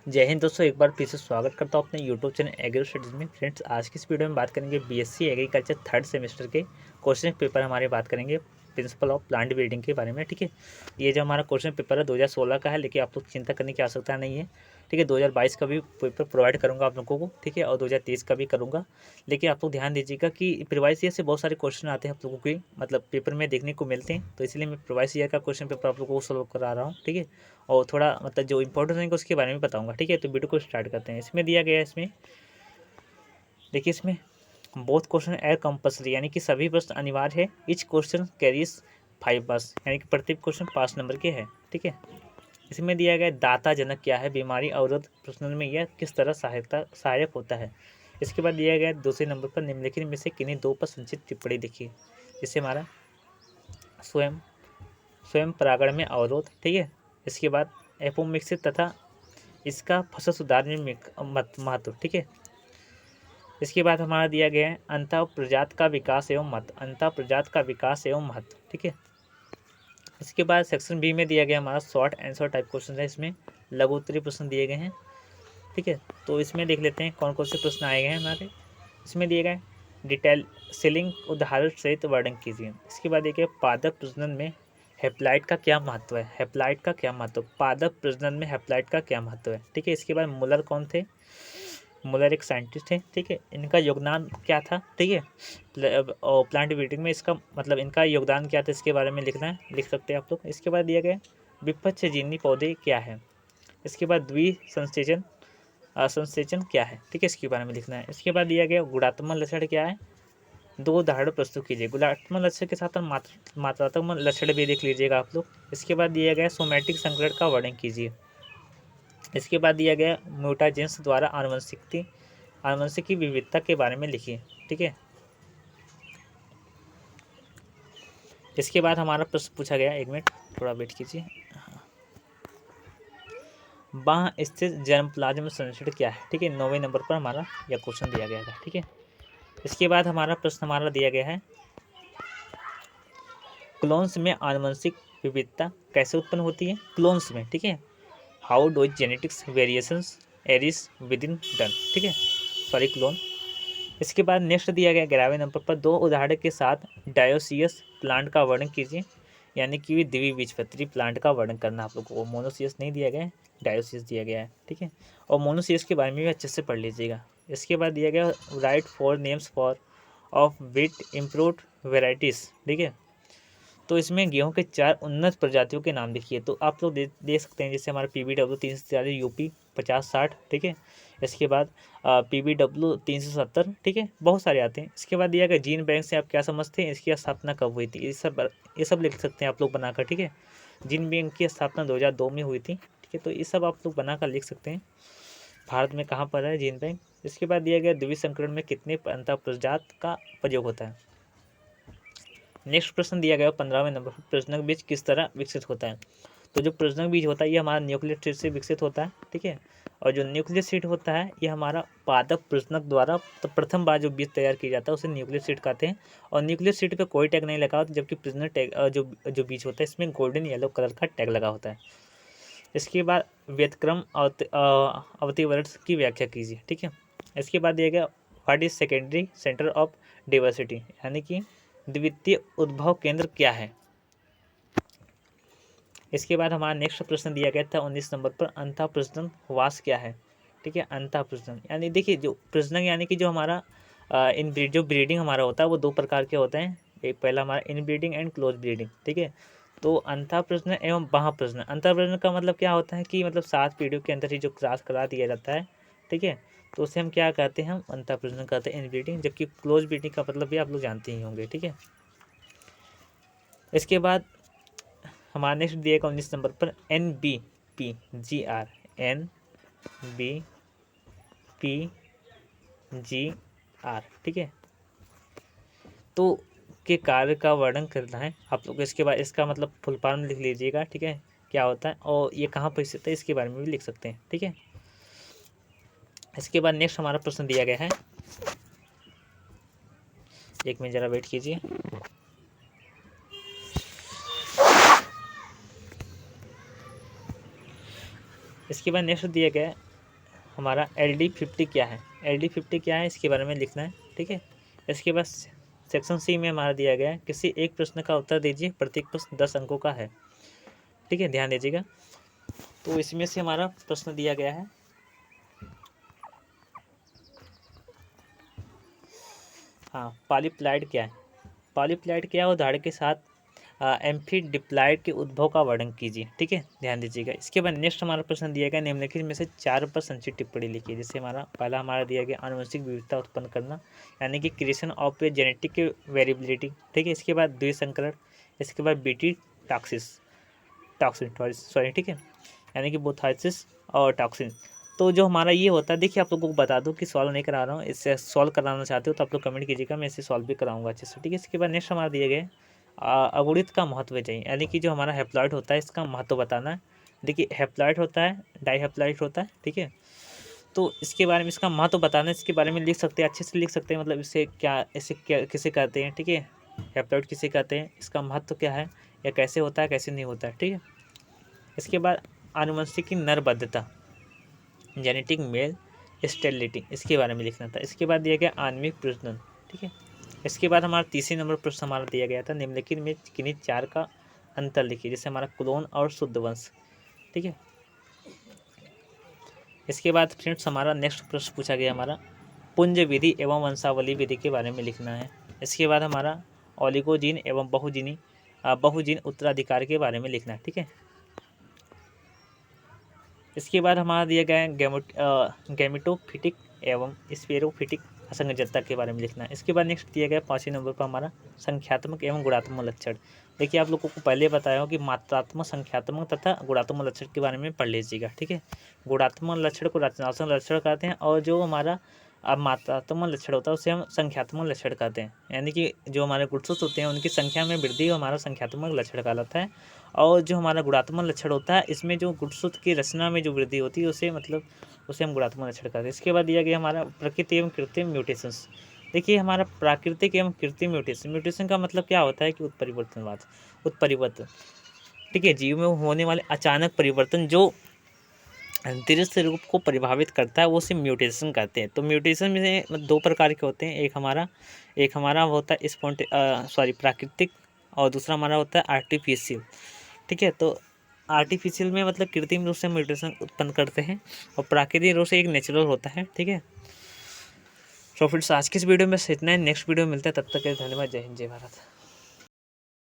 जय हिंद दोस्तों, एक बार फिर से स्वागत करता हूँ अपने यूट्यूब चैनल एग्रो स्टडीज में। फ्रेंड्स, आज की इस वीडियो में बात करेंगे बीएससी एग्रीकल्चर थर्ड सेमेस्टर के क्वेश्चन पेपर हमारे बात करेंगे प्रिंसिपल ऑफ प्लांट ब्रीडिंग के बारे में। ठीक है, ये जो हमारा क्वेश्चन पेपर है 2016 का है, लेकिन आप लोग चिंता करने की आवश्यकता नहीं है। ठीक है, 2022 का भी पेपर प्रोवाइड करूँगा आप लोगों को। ठीक है, और 2023 का भी करूँगा। लेकिन आप लोग ध्यान दीजिएगा कि प्रीवियस ईयर से बहुत सारे क्वेश्चन आते हैं आप लोगों के मतलब पेपर में देखने को मिलते हैं, तो इसलिए मैं प्रीवियस ईयर का क्वेश्चन पेपर आप लोगों को सॉल्व करा रहा हूँ। ठीक है, और थोड़ा मतलब जो इंपॉर्टेंट रहेंगे उसके बारे में बताऊंगा। ठीक है, तो वीडियो को स्टार्ट करते हैं। इसमें दिया गया है, इसमें देखिए, इसमें बोथ क्वेश्चन एर कंपल्सरी, यानी कि सभी प्रश्न अनिवार्य है। इच क्वेश्चन कैरीज 5 पास, यानी कि प्रत्येक क्वेश्चन 5 नंबर के है। ठीक है, इसमें दिया गया दाता जनक क्या है, बीमारी अवरोध प्रश्न में यह किस तरह सहायक होता है। इसके बाद दिया गया दूसरे नंबर पर निम्नलिखित में से किन्हीं दो पर संचित टिप्पणी देखिए। जिससे हमारा स्वयं स्वयं परागण में अवरोध। ठीक है, इसके बाद एपोमिक्सिस तथा इसका फसल सुधार में महत्व। ठीक है, इसके बाद हमारा दिया गया है अंतः प्रजात का विकास एवं महत्व, अंतः प्रजात का विकास एवं महत्व। ठीक है, इसके बाद सेक्शन बी में दिया गया हमारा शॉर्ट आंसर टाइप क्वेश्चन है। इसमें लघु उत्तरीय प्रश्न दिए गए हैं। ठीक है, तो इसमें देख लेते हैं कौन कौन से प्रश्न आए गए हैं हमारे। इसमें दिए गए डिटेल सेलिंग उदाहरण सहित वर्णन कीजिए। इसके बाद देखिए पादप प्रजनन में हेप्लाइट का क्या महत्व है, हेप्लाइट का क्या महत्व, पादप प्रजनन में हेप्लाइट का क्या महत्व है। ठीक है, इसके बाद मुलर कौन थे, मुलर एक साइंटिस्ट है। ठीक है, इनका योगदान क्या था। ठीक है, और प्लांट ब्रीडिंग में इसका मतलब इनका योगदान क्या था, इसके बारे में लिखना है, लिख सकते हैं आप लोग। इसके बाद दिया गया विपक्षजीनी पौधे क्या है। इसके बाद द्विसंसेचन संसेचन क्या है। ठीक है, इसके बारे में लिखना है। इसके बाद दिया गया गुणात्मक लक्षण क्या है, दो उदाहरण प्रस्तुत कीजिए। गुणात्मक लक्षण के साथ मात्रात्मक लक्षण भी देख लीजिएगा आप लोग। इसके बाद दिया गया सोमैटिक संकरण का वर्णन कीजिए। इसके बाद दिया गया म्यूटाजेंस द्वारा आनुवंशिक की विविधता के बारे में लिखिए। ठीक है, इसके बाद हमारा प्रश्न पूछा गया, एक मिनट थोड़ा वेट कीजिए। बाह्य स्थित जर्म प्लाज्म संरक्षण क्या है। ठीक है, 9वें नंबर पर हमारा यह क्वेश्चन दिया गया था। ठीक है, इसके बाद हमारा प्रश्न हमारा दिया गया है क्लोन्स में आनुवंशिक विविधता कैसे उत्पन्न होती है, क्लोन्स में। ठीक है, how do genetics variations arise with in done. ठीक है, सॉरी क्लोन। इसके बाद नेक्स्ट दिया गया 11वें नंबर पर दो उदाहरण के साथ डायोसियस प्लांट का वर्णन कीजिए, यानी कि द्विबीजपत्री प्लांट का वर्णन करना आप लोगों को। मोनोसियस नहीं दिया गया है, डायोसियस दिया गया है। ठीक है, और मोनोसियस के बारे में भी अच्छे से पढ़ लीजिएगा। इसके बाद दिया गया write for names for of wit improved varieties. ठीक है, तो इसमें गेहूं के 4 उन्नत प्रजातियों के नाम लिखिए। तो आप लोग दे सकते हैं, जैसे हमारा PBW 340 यूपी 50-60। ठीक है, इसके बाद PBW 370। ठीक है, बहुत सारे आते हैं। इसके बाद दिया गया जीन बैंक से आप क्या समझते हैं, इसकी स्थापना कब हुई थी, ये सब लिख सकते हैं आप लोग बनाकर। ठीक है, जीन बैंक की स्थापना 2002 में हुई थी। ठीक है, तो ये सब आप लोग बनाकर लिख सकते हैं। भारत में कहाँ पर है जीन बैंक। इसके बाद दिया गया द्विसंकरण में कितने अंतः प्रजात का प्रयोग होता है। नेक्स्ट प्रश्न दिया गया 15वें नंबर पर प्रजनक बीज किस तरह विकसित होता है। तो जो प्रजनक बीज होता है ये हमारा न्यूक्लियर सीड से विकसित होता है। ठीक है, और जो न्यूक्लियर सीड होता है ये हमारा पादप प्रजनक द्वारा तो प्रथम बार जो बीज तैयार किया जाता है उसे न्यूक्लियर सीड कहते हैं। और न्यूक्लियर सीड पे कोई टैग नहीं लगा होता, जबकि प्रजनक टैग जो बीज होता है इसमें गोल्डन येलो कलर का टैग लगा होता है। इसके बाद व्यतक्रम अवतिवर्ष की व्याख्या कीजिए। ठीक है, इसके बाद दिया गया what is secondary centre of diversity, यानी कि द्वितीय उद्भव केंद्र क्या है। इसके बाद हमारा नेक्स्ट प्रश्न दिया गया था 19 नंबर पर अंतः प्रजनन वास क्या है। ठीक है, अंतः प्रजनन यानी देखिए जो प्रजनन यानी कि जो हमारा जो ब्रीडिंग हमारा होता है वो दो प्रकार के होते हैं। एक पहला हमारा इन ब्रीडिंग एंड क्लोज ब्रीडिंग। ठीक है, तो अंतः प्रजनन एवं बाह्य प्रजनन। अंतः प्रजनन का मतलब क्या होता है कि मतलब 7 पीढ़ियों के अंदर ही जो क्रॉस करा दिया जाता है। ठीक है, तो उसे हम क्या कहते हैं, हम अंतः प्रजनन कहते हैं, इन ब्रीडिंग। जबकि क्लोज ब्रीडिंग का मतलब भी आप लोग जानते ही होंगे। ठीक है, इसके बाद हमारा नेक्स्ट दिएगा 19 नंबर पर NBPGR, NBPGR। ठीक है, तो के कार्य का वर्णन करना है आप लोग। इसके बाद इसका मतलब फुल फॉर्म लिख लीजिएगा। ठीक है, क्या होता है और ये कहाँ पर स्थित है इसके बारे में भी लिख सकते हैं। ठीक है, इसके बाद नेक्स्ट हमारा प्रश्न दिया गया है, एक मिनट जरा वेट कीजिए। इसके बाद नेक्स्ट दिया गया हमारा LD50 क्या है, LD50 क्या है इसके बारे में लिखना है, ठीक है। इसके बाद सेक्शन सी में हमारा दिया गया है किसी एक प्रश्न का उत्तर दीजिए, प्रत्येक प्रश्न 10 अंकों का है, ठीक है, ध्यान दीजिएगा। तो इसमें से हमारा प्रश्न दिया गया है, हाँ, पॉलीप्लाइड क्या है, पॉलीप्लाइड क्या है, उदाहरण के साथ एम्फीडिप्लाइड के उद्भव का वर्णन कीजिए, ठीक है, ध्यान दीजिएगा। इसके बाद नेक्स्ट हमारा प्रश्न दिया गया निम्नलिखित में से 4 पर संक्षिप्त टिप्पणी लिखिए। जैसे हमारा पहला हमारा दिया गया आनुवंशिक विविधता उत्पन्न करना, यानी कि creation of a genetic variability, ठीक है। इसके बाद द्विसंकरण, इसके बाद बीटी टॉक्सिन सॉरी, ठीक है, यानी कि बोथाइसिस और टॉक्सिन। तो जो हमारा ये होता है, देखिए आप लोगों को बता दूं कि सॉल्व नहीं करा रहा हूँ, इससे सॉल्व कराना चाहते हो तो आप लोग कमेंट कीजिएगा, मैं इसे सॉल्व भी कराऊंगा अच्छे से, ठीक है। इसके बाद नेक्स्ट हमारा दिए गए अगुणित का महत्व चाहिए, यानी कि जो हमारा हैप्लॉइड होता है इसका महत्व बताना है। देखिए हैप्लॉइड होता है, डाईहैप्लॉइड होता है, ठीक है। तो इसके बारे में इसका महत्व बताना है, इसके बारे में लिख सकते हैं, अच्छे से लिख सकते हैं, मतलब इसे क्या किसे कहते हैं, ठीक है, हैप्लॉइड किसे कहते हैं, इसका महत्व क्या है, या कैसे होता है कैसे नहीं होता है, ठीक है। इसके बाद आनुवंशिक की नरबद्धता, जेनेटिक मेल स्टेरिलिटी, इसके बारे में लिखना था। इसके बाद दिया गया आणविक प्रजनन, ठीक है। इसके बाद हमारा तीसरे नंबर प्रश्न हमारा दिया गया था निम्नलिखित में किन्हीं 4 का अंतर लिखिए, जैसे हमारा क्लोन और शुद्ध वंश, ठीक है। इसके बाद फ्रेंड्स हमारा नेक्स्ट प्रश्न पूछा गया हमारा पुंज विधि एवं वंशावली विधि के बारे में लिखना है। इसके बाद हमारा ओलिगोजीन एवं बहुजीन उत्तराधिकार के बारे में लिखना है, ठीक है। इसके बाद हमारा दिया गया है गैमेटोफिटिक एवं स्पेरोफिटिक असंगजता के बारे में लिखना है। इसके बाद नेक्स्ट दिया गया 5वें नंबर पर हमारा संख्यात्मक एवं गुणात्मक लक्षण। देखिए आप लोगों को पहले बताया हो कि मात्रात्मक, संख्यात्मक तथा गुणात्मक लक्षण के बारे में पढ़ लीजिएगा, ठीक है। गुणात्मक लक्षण को रचनात्मक लक्षण कहते हैं, और जो हमारा मात्रात्मक लक्षण होता है उसे हम संख्यात्मक लक्षण कहते हैं, यानी कि जो हमारे गुणसूत्र होते हैं उनकी संख्या में वृद्धि हमारा संख्यात्मक लक्षण कहलाता है। और जो हमारा गुणात्मक लक्षण होता है इसमें जो गुणसूत्र की रचना में जो वृद्धि होती है उसे हम गुणात्मक लक्षण कहते हैं। इसके बाद दिया गया हमारा प्रकृति एवं कृत्रिम म्यूटेशंस। देखिए हमारा प्राकृतिक एवं कृत्रिम म्यूटेशन का मतलब क्या होता है कि उत्परिवर्तन, ठीक है, जीव में होने वाले अचानक परिवर्तन जो दृश्य रूप को प्रभावित करता है वो उसे म्यूटेशन कहते हैं। तो म्यूटेशन में 2 प्रकार के होते हैं, एक हमारा होता है प्राकृतिक, और दूसरा हमारा होता है आर्टिफिशियल, ठीक है। तो आर्टिफिशियल में मतलब कृत्रिम रूप से म्यूटेशन उत्पन्न करते हैं, और प्राकृतिक रूप से एक नेचुरल होता है, ठीक है। तो फ्रेंड्स आज की इस वीडियो में इतना ही, नेक्स्ट वीडियो में मिलते हैं, तब तक के लिए धन्यवाद, जय हिंद जय भारत।